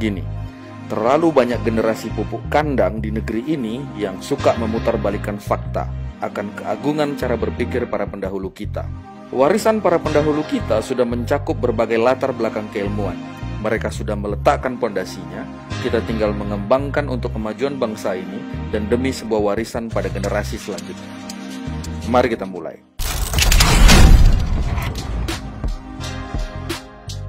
begini. Terlalu banyak generasi pupuk kandang di negeri ini yang suka memutarbalikkan fakta akan keagungan cara berpikir para pendahulu kita. Warisan para pendahulu kita sudah mencakup berbagai latar belakang keilmuan. Mereka sudah meletakkan pondasinya, kita tinggal mengembangkan untuk kemajuan bangsa ini dan demi sebuah warisan pada generasi selanjutnya. Mari kita mulai.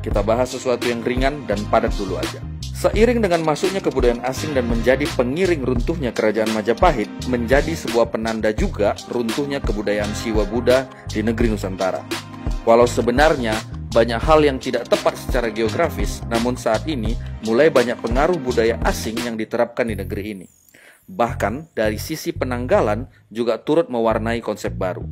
Kita bahas sesuatu yang ringan dan padat dulu aja. Seiring dengan masuknya kebudayaan asing dan menjadi pengiring runtuhnya kerajaan Majapahit, menjadi sebuah penanda juga runtuhnya kebudayaan Siwa Buddha di negeri Nusantara. Walau sebenarnya banyak hal yang tidak tepat secara geografis, namun saat ini mulai banyak pengaruh budaya asing yang diterapkan di negeri ini. Bahkan dari sisi penanggalan juga turut mewarnai konsep baru.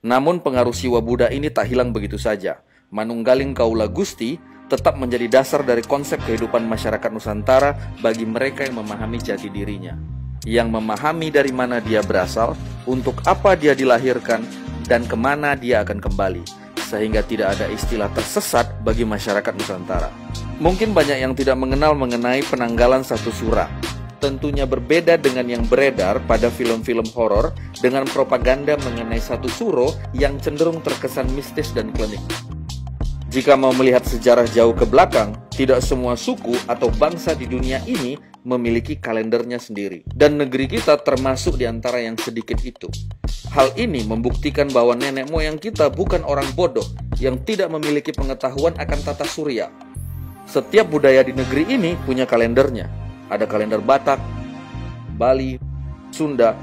Namun pengaruh Siwa Buddha ini tak hilang begitu saja. Manunggaling Kaula Gusti tetap menjadi dasar dari konsep kehidupan masyarakat Nusantara bagi mereka yang memahami jati dirinya, yang memahami dari mana dia berasal, untuk apa dia dilahirkan, dan kemana dia akan kembali, sehingga tidak ada istilah tersesat bagi masyarakat Nusantara. Mungkin banyak yang tidak mengenal mengenai penanggalan satu sura. Tentunya berbeda dengan yang beredar pada film-film horor dengan propaganda mengenai satu suro yang cenderung terkesan mistis dan klinik. Jika mau melihat sejarah jauh ke belakang, tidak semua suku atau bangsa di dunia ini memiliki kalendernya sendiri. Dan negeri kita termasuk di antara yang sedikit itu. Hal ini membuktikan bahwa nenek moyang kita bukan orang bodoh yang tidak memiliki pengetahuan akan tata surya. Setiap budaya di negeri ini punya kalendernya. Ada kalender Batak, Bali, Sunda,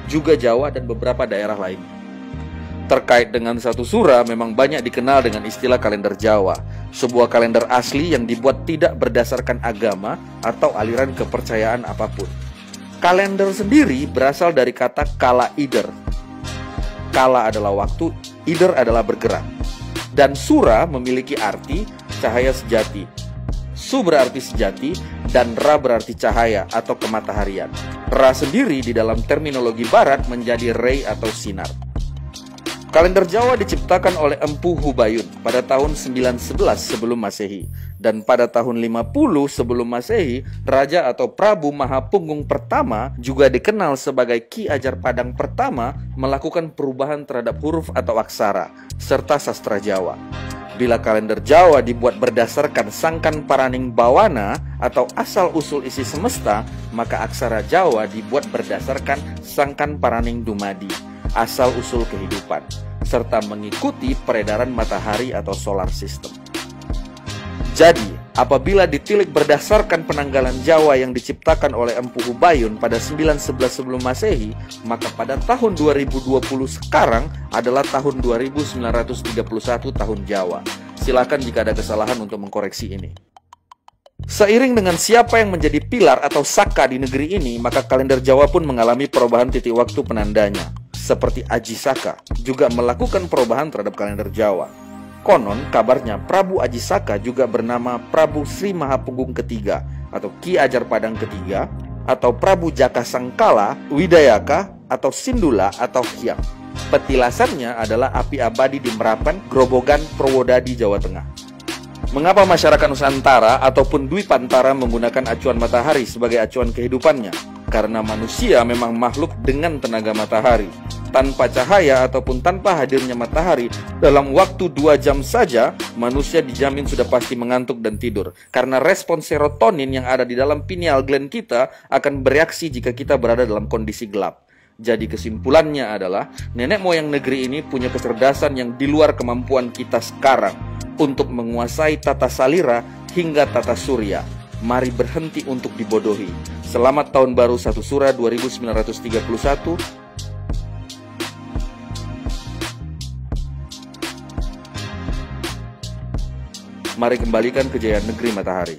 juga Jawa dan beberapa daerah lainnya. Terkait dengan satu sura, memang banyak dikenal dengan istilah kalender Jawa, sebuah kalender asli yang dibuat tidak berdasarkan agama atau aliran kepercayaan apapun. Kalender sendiri berasal dari kata kala ider. Kala adalah waktu, ider adalah bergerak. Dan sura memiliki arti cahaya sejati. Su berarti sejati, dan Ra berarti cahaya atau kemataharian. Ra sendiri di dalam terminologi barat menjadi ray atau sinar. Kalender Jawa diciptakan oleh Empu Hubayun pada tahun 911 sebelum Masehi. Dan pada tahun 50 sebelum Masehi, Raja atau Prabu Mahapunggung pertama, juga dikenal sebagai Ki Ajar Padang pertama, melakukan perubahan terhadap huruf atau aksara, serta sastra Jawa. Bila kalender Jawa dibuat berdasarkan Sangkan Paraning Bawana atau asal-usul isi semesta, maka aksara Jawa dibuat berdasarkan Sangkan Paraning Dumadi, asal-usul kehidupan, serta mengikuti peredaran matahari atau solar system. Jadi, apabila ditilik berdasarkan penanggalan Jawa yang diciptakan oleh Empu Hubayun pada 911 sebelum Masehi, maka pada tahun 2020 sekarang adalah tahun 2931 tahun Jawa. Silakan jika ada kesalahan untuk mengkoreksi ini. Seiring dengan siapa yang menjadi pilar atau saka di negeri ini, maka kalender Jawa pun mengalami perubahan titik waktu penandanya. Seperti Aji Saka juga melakukan perubahan terhadap kalender Jawa. Konon kabarnya Prabu Aji Saka juga bernama Prabu Sri Mahapunggung ketiga atau Ki Ajar Padang ketiga, atau Prabu Jaka Sangkala, Widayaka, atau Sindula atau Hyang. Petilasannya adalah api abadi di Merapen, Grobogan, Purwodadi, Jawa Tengah. Mengapa masyarakat Nusantara ataupun Dwipantara menggunakan acuan matahari sebagai acuan kehidupannya? Karena manusia memang makhluk dengan tenaga matahari. Tanpa cahaya ataupun tanpa hadirnya matahari, dalam waktu 2 jam saja, manusia dijamin sudah pasti mengantuk dan tidur. Karena respon serotonin yang ada di dalam pineal gland kita akan bereaksi jika kita berada dalam kondisi gelap. Jadi kesimpulannya adalah, nenek moyang negeri ini punya kecerdasan yang di luar kemampuan kita sekarang untuk menguasai tata salira hingga tata surya. Mari berhenti untuk dibodohi. Selamat Tahun Baru Satu Sura 2931. Mari kembalikan kejayaan negeri matahari.